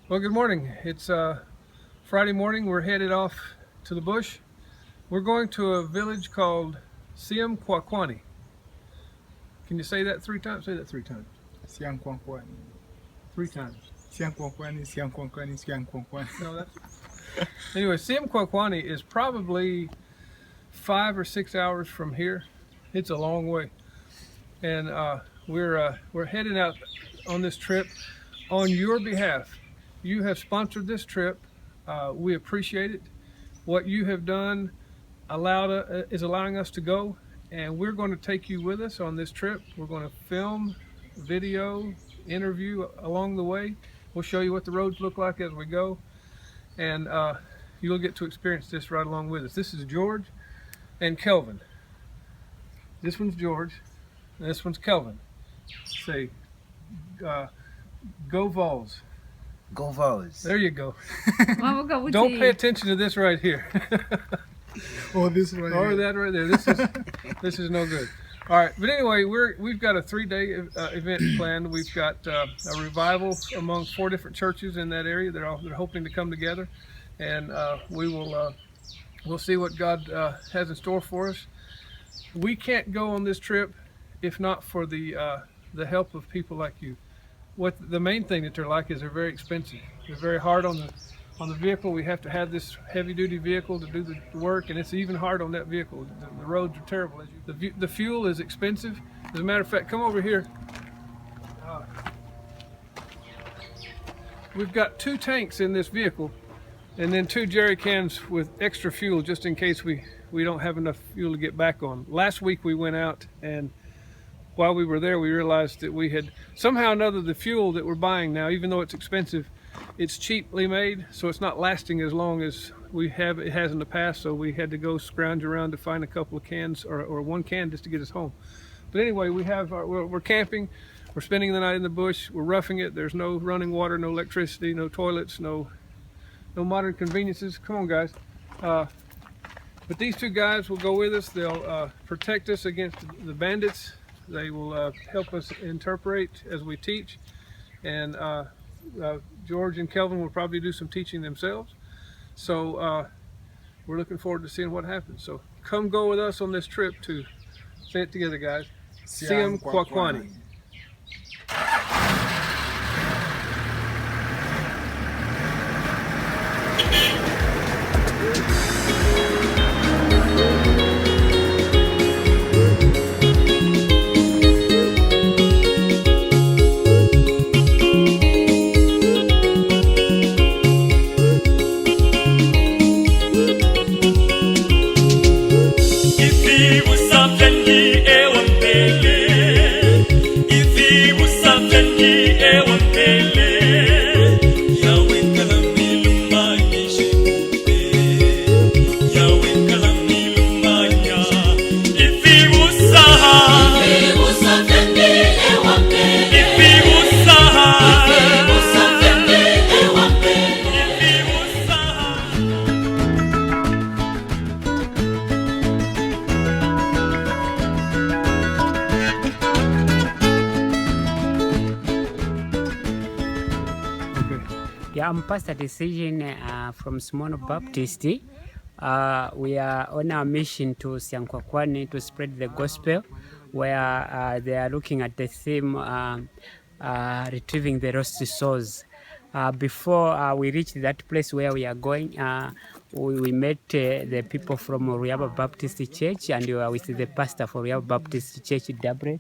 Well, good morning. It's Friday morning. We're headed off to the bush. We're going to a village called Siamkwakwani. Can you say that 3 times? Say that 3 times. Siamkwakwani. 3 times. Siamkwakwani, Siamkwakwani, Siamkwakwani. No, that's... Anyway, Siamkwakwani is probably 5 or 6 hours from here. It's a long way. And we're heading out on this trip on your behalf. You have sponsored this trip. We appreciate it. What you have done is allowing us to go, and we're going to take you with us on this trip. We're going to film, video, interview along the way. We'll show you what the roads look like as we go, and you'll get to experience this right along with us. This is George and Kelvin. This one's George, and this one's Kelvin. Say, go Vols. Go Vols. There you go. Don't pay attention to this right here. Or this right Or here. that right there. This is no good. All right, but anyway, we've got a 3-day event planned. We've got a revival among 4 different churches in that area. They're hoping to come together, and we'll see what God has in store for us. We can't go on this trip if not for the help of people like you. What the main thing that they're like is they're very expensive. They're very hard on the vehicle. We have to have this heavy-duty vehicle to do the work, and it's even hard on that vehicle. The roads are terrible. The fuel is expensive. As a matter of fact, come over here. We've got 2 tanks in this vehicle, and then 2 jerry cans with extra fuel just in case we don't have enough fuel to get back on. Last week we went out, and while we were there, we realized that we had somehow or another the fuel that we're buying now, even though it's expensive, it's cheaply made, so it's not lasting as long as it has in the past. So we had to go scrounge around to find a couple of cans or 1 can just to get us home. But anyway, we're camping, we're spending the night in the bush, we're roughing it. There's no running water, no electricity, no toilets, no modern conveniences. Come on, guys. But these 2 guys will go with us. They'll protect us against the bandits. They will help us interpret as we teach, and George and Kelvin will probably do some teaching themselves. So we're looking forward to seeing what happens. So come go with us on this trip to, say it together, guys, Siamkwakwani. Yeah, I'm Pastor Decision from Small Baptist. We are on our mission to Siamkwakwani to spread the gospel, where they are looking at the theme retrieving the lost souls. Before we reach that place where we are going, we met the people from Ruyaba Baptist Church, and we were with the pastor for Ruyaba Baptist Church Dabret,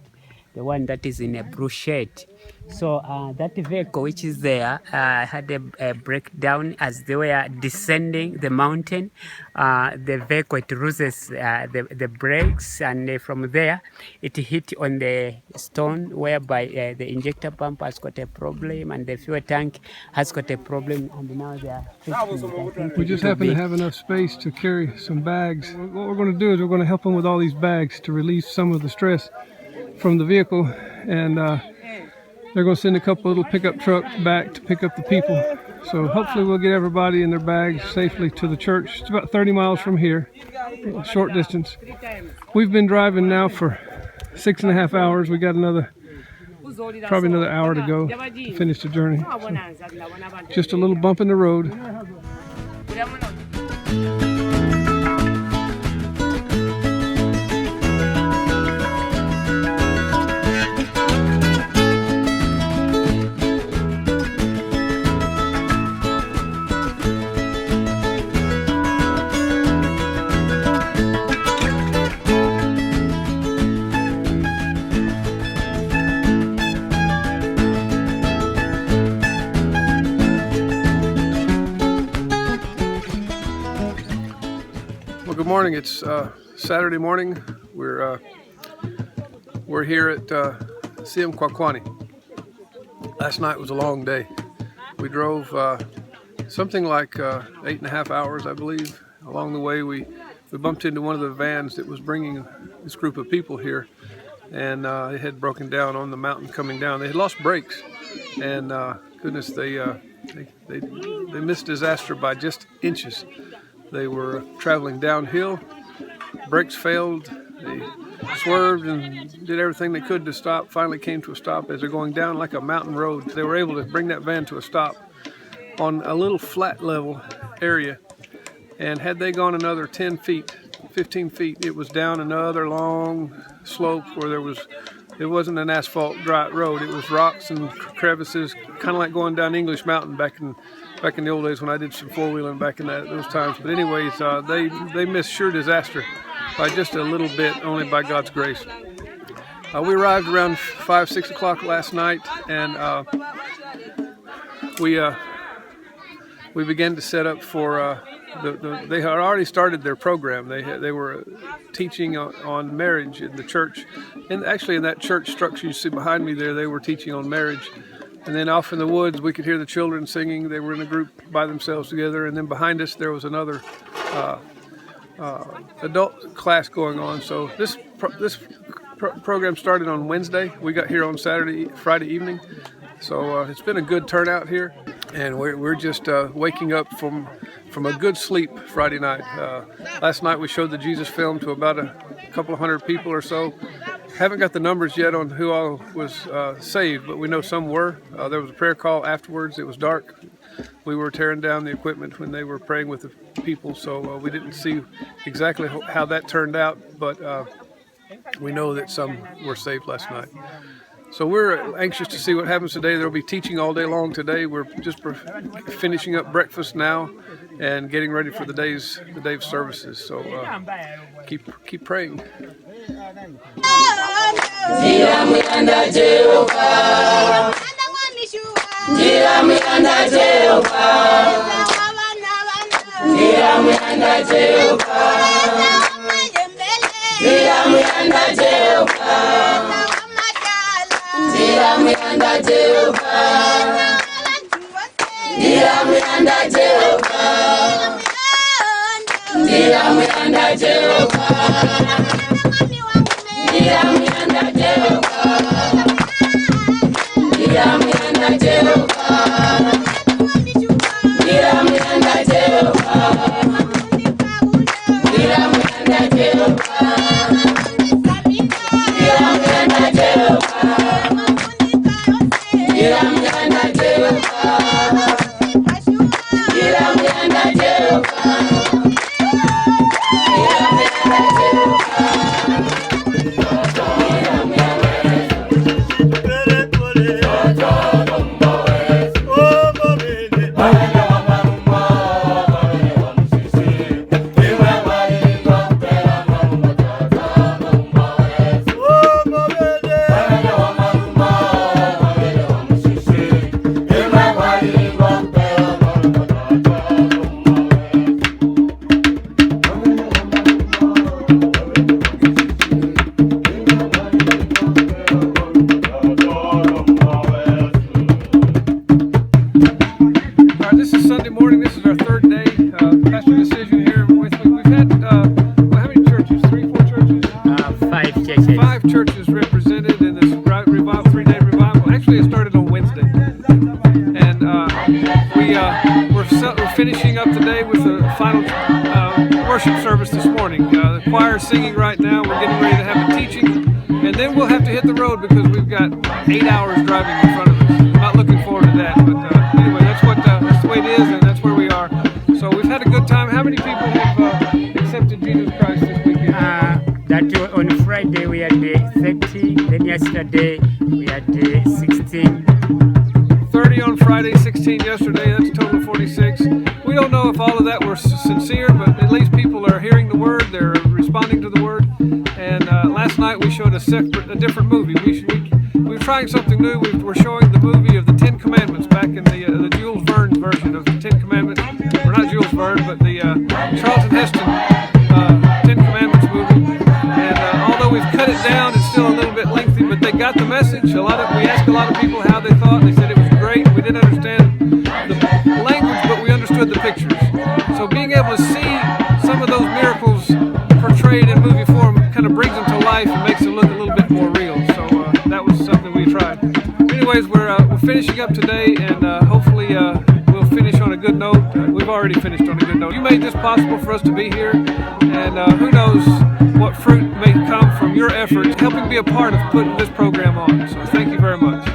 the one that is in a blue shirt. So that vehicle which is there had a breakdown as they were descending the mountain. The vehicle, it loses the brakes, and from there it hit on the stone, whereby the injector pump has got a problem and the fuel tank has got a problem, and now they are fixing it. We just happen to have enough space to carry some bags. What we're going to do is we're going to help them with all these bags to release some of the stress from the vehicle, and they're going to send a couple little pickup trucks back to pick up the people. So hopefully we'll get everybody in their bags safely to the church. It's about 30 miles from here, a short distance. We've been driving now for 6.5 hours. We got another Probably another hour to go to finish the journey. Just a little bump in the road. Well, good morning. It's Saturday morning. We're here at Siamkwakwani. Last night was a long day. We drove something like 8.5 hours, I believe. Along the way, we bumped into one of the vans that was bringing this group of people here, and it had broken down on the mountain coming down. They had lost brakes, and goodness, they missed disaster by just inches. They were traveling downhill, brakes failed, they swerved and did everything they could to stop, finally came to a stop as they're going down like a mountain road. They were able to bring that van to a stop on a little flat level area, and had they gone another 10 feet, 15 feet, it was down another long slope where it wasn't an asphalt dry road, it was rocks and crevices, kind of like going down English Mountain back in the old days when I did some four-wheeling back in those times. But anyways, they missed sure disaster by just a little bit, only by God's grace. We arrived around 5, 6 o'clock last night, and we began to set up for they had already started their program. They were teaching on marriage in the church, and actually in that church structure you see behind me there, they were teaching on marriage. And then off in the woods, we could hear the children singing. They were in a group by themselves together. And then behind us, there was another adult class going on. So this program started on Wednesday. We got here on Friday evening. So it's been a good turnout here. And we're just waking up from a good sleep Friday night. Last night we showed the Jesus film to about a couple of hundred people or so. Haven't got the numbers yet on who all was saved, but we know some were. There was a prayer call afterwards. It was dark. We were tearing down the equipment when they were praying with the people, so we didn't see exactly how that turned out, but we know that some were saved last night. So we're anxious to see what happens today. There'll be teaching all day long today. We're just finishing up breakfast now and getting ready for the day's services. So keep praying. Churches represented in this revival, 3-day revival. Actually, it started on Wednesday, and we're finishing up today with the final worship service this morning. The choir is singing right now. We're getting ready to have a teaching, and then we'll have to hit the road because we've got got 8 hours driving in front of us. I'm not looking forward to that, but anyway, that's the way it is, and that's where we are. So we've had a good time. How many people have accepted Jesus Christ this weekend? That on Friday we had 30, then yesterday we had 16. 30 on Friday, 16 yesterday, that's a total of 46. We don't know if all of that were sincere, but at least people are hearing the word, they're responding to the word. And last night we showed a different movie. We're trying something new. We're showing the movie of the Ten Commandments back in the Jules Verne version of the Ten Commandments. Or not Jules Verne, but the Charlton Heston Ten Commandments movie. And although we've cut it down, it's still a little bit lengthy, but they got the message. We asked a lot of people how they thought. They said it was great. We didn't understand the language, but we understood the pictures. So being able to see some of those miracles portrayed in movie form kind of brings them to life and makes them look a little bit more real. So that was something we tried. Anyways, we're finishing up today, and hopefully we'll finish on a good note. We've already finished on a good note. You made this possible for us to be here, and who knows what fruit may come from your efforts helping be a part of putting this program on. So thank you very much.